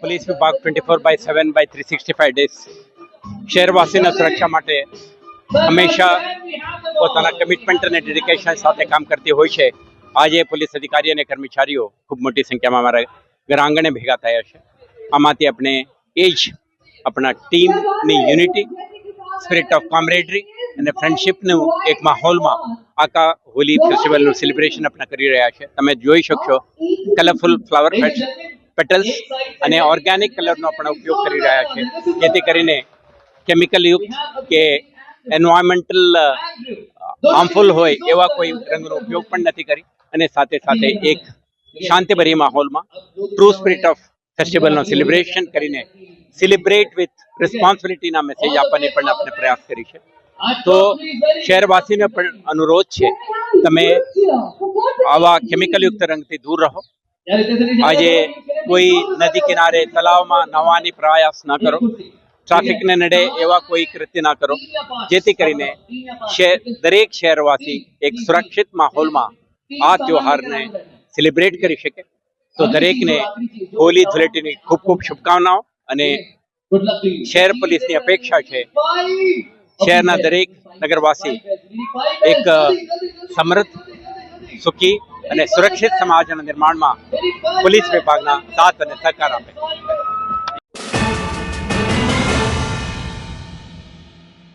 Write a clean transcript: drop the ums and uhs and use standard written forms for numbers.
Police વિભાગ 24/7 by 365 days શહેરવાસીના સુરક્ષા માટે હંમેશા પોતાના કમિટમેન્ટ અને ડેડિકેશન સાથે કામ કરતી હોય છે. આજે પોલીસ અધિકારી અને કર્મચારીઓ ખૂબ મોટી સંખ્યામાં અમારા ઘર આંગણે ભેગા થયા છે. આમાંથી આપણે એ જ આપણા ટીમની યુનિટી, સ્પિરિટ ઓફ કોમરેડરી અને ફ્રેન્ડશિપનું એક માહોલમાં આખા હોલી ફેસ્ટિવલનું સેલિબ્રેશન આપણે કરી રહ્યા છે. તમે જોઈ શકશો કલરફુલ ફ્લાવર પેટલ્સ અને ઓર્ગેનિક કલરનો પણ ઉપયોગ કરી રહ્યા છે, જેથી કરીને કેમિકલ યુક્ત કે એન્વાયરમેન્ટલ હાર્મફુલ હોય એવા કોઈ રંગનો ઉપયોગ પણ નથી કરી અને સાથે સાથે એક શાંતિભરી માહોલમાં ટ્રુ સ્પિરિટ ઓફ ફેસ્ટિવલનો સેલિબ્રેશન કરીને સેલિબ્રેટ વિથ રિસ્પોન્સિબિલિટીના મેસેજ આપવાની પણ આપણે પ્રયાસ કરી છે. તો શહેરવાસીને પણ અનુરોધ છે, તમે આવા કેમિકલયુક્ત રંગથી દૂર રહો. આજે કોઈ નદી કિનારે તલાવમાં નહાવાની પ્રયાસ ન કરો, ટ્રાફિકને નડે એવા કોઈ કૃત્ય ના કરો, જેથી કરીને દરેક શહેરવાસી એક સુરક્ષિત માહોલમાં આ તહેવારને સેલિબ્રેટ કરી શકે. તો દરેકને હોલી ધૂળેટીની ખૂબ ખૂબ શુભકામનાઓ. અને શહેર પોલીસની અપેક્ષા છે શહેરના દરેક નગરવાસી એક સમૃદ્ધ, સુખી અને સુરક્ષિત સમાજના નિર્માણમાં પોલીસ વિભાગના સાથ અને સહકાર આપે.